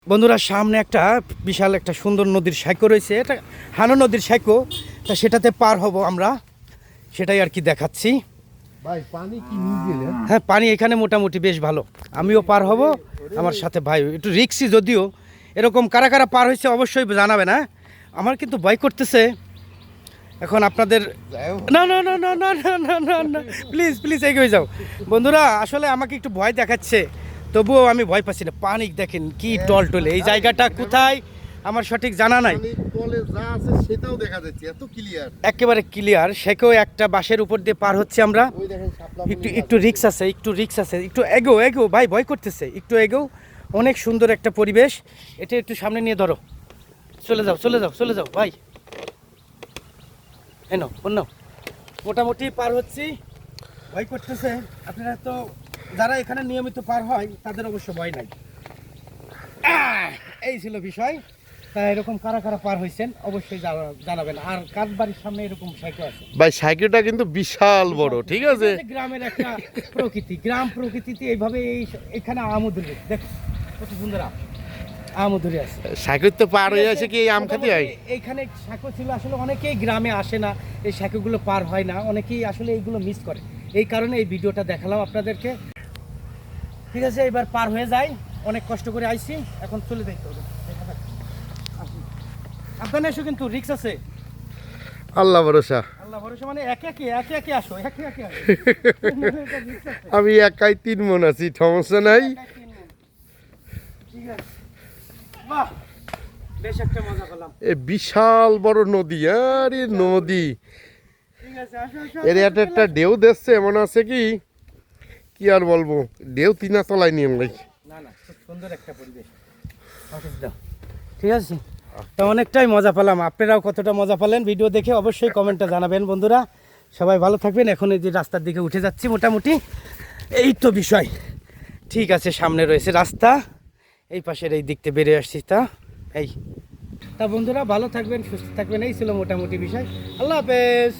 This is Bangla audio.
বন্ধুরা সামনে একটা বিশাল একটা সুন্দর নদীর সাঁকো রয়েছে, এটা হানো নদীর সাঁকো। তা সেটাতে পার হব আমরা, সেটাই আর কি দেখাচ্ছি। ভাই পানি কি নিজে? হ্যাঁ, পানি এখানে মোটামুটি বেশ ভালো। আমিও পার হব, আমার সাথে ভাই। একটু রিক্সি যদিও। এরকম কারা কারা পার হয়েছে অবশ্যই জানাবে না। আমার কিন্তু ভয় করতেছে এখন আপনাদের। না না না না না না না না না, প্লিজ প্লিজ এগিয়ে যাও বন্ধুরা। আসলে আমাকে একটু ভয় দেখাচ্ছে, তবুও আমি ভয় পাচ্ছি না। পানি দেখেন কি টলটলে, এই জায়গাটা কোথায় আমার সঠিক জানা নাই। তলে যা আছে সেটাও দেখা যাচ্ছে, এত ক্লিয়ার, একেবারে ক্লিয়ার। সেকেও একটা বাঁশের উপর দিয়ে পার হচ্ছে আমরা। ওই দেখেন শাপলা একটু একটু রিক্স আছে, একটু রিক্স আছে। একটু এগো এগো ভাই, ভয় করতেছে। একটু এগো, অনেক সুন্দর একটা পরিবেশ। এটা একটু সামনে নিয়ে ধরো। চলে যাও চলে যাও চলে যাও ভাই। এনো অন্য মোটামুটি পার হচ্ছি। ভয় করতেছে। আপনারা তো যারা এখানে নিয়মিত পার হয় তাদের অবশ্য ভয় নাই। এই ছিল বিষয়। তা এরকম কারা কারা পার হয়েছেন অবশ্যই জানাবেন। আর কার বাড়ির সামনে এরকম সাইকেল আছে? ভাই সাইকেলটা কিন্তু বিশাল বড়, ঠিক আছে। এটা হচ্ছে গ্রামের একটা প্রকৃতি। গ্রাম প্রকৃতিতে এইভাবে এখানে আমুদুরি দেখো, কত সুন্দর আমুদুরি আছে। সাইকেল তো পার হয়ে আছে কি এই আম খাতে হয়? এইখানে সাঁকো ছিল, আসলে অনেকেই গ্রামে আসে না, এই সাঁকোগুলো পার হয় না, অনেকেই আসলে এইগুলো মিস করে। এই কারণে এই ভিডিওটা দেখালাম আপনাদেরকে। ঠিক আছে, এবার পার হয়ে যাই। অনেক কষ্ট করে আইছি, এখন চলে দেখতে হবে। আপনার এসো, কিন্তু রিক্স আছে। আল্লাহ ভরসা। আল্লাহ ভরসা মানে একে একে আসো, একে একে আসো। আমি একাই 3 মন আছি, সমস্যা নাই। ঠিক আছে, বাহ, বেশ একটা মজা করলাম। এ বিশাল বড় নদী, আরে নদী। ঠিক আছে, আসো আসো। এর একটা ঢেউ দেখছে, এমন আছে কি কি আর বলবো, ঢেউ 3 তলায় নিয়ে আমরা। না না, খুব সুন্দর একটা পরিবেশ। ঠিক আছে, তো অনেকটাই মজা পেলাম। আপনারাও কতটা মজা পেলেন ভিডিও দেখে অবশ্যই কমেন্টে জানাবেন বন্ধুরা। সবাই ভালো থাকবেন। এখন এই যে রাস্তার দিকে উঠে যাচ্ছি মোটামুটি, এই তো বিষয়। ঠিক আছে, সামনে রয়েছে রাস্তা, এই পাশের এই দিকতে বেরিয়ে আসছি। তা বন্ধুরা ভালো থাকবেন, সুস্থ থাকবেন, এই ছিল মোটামুটি বিষয়। আল্লাহ হাফেজ।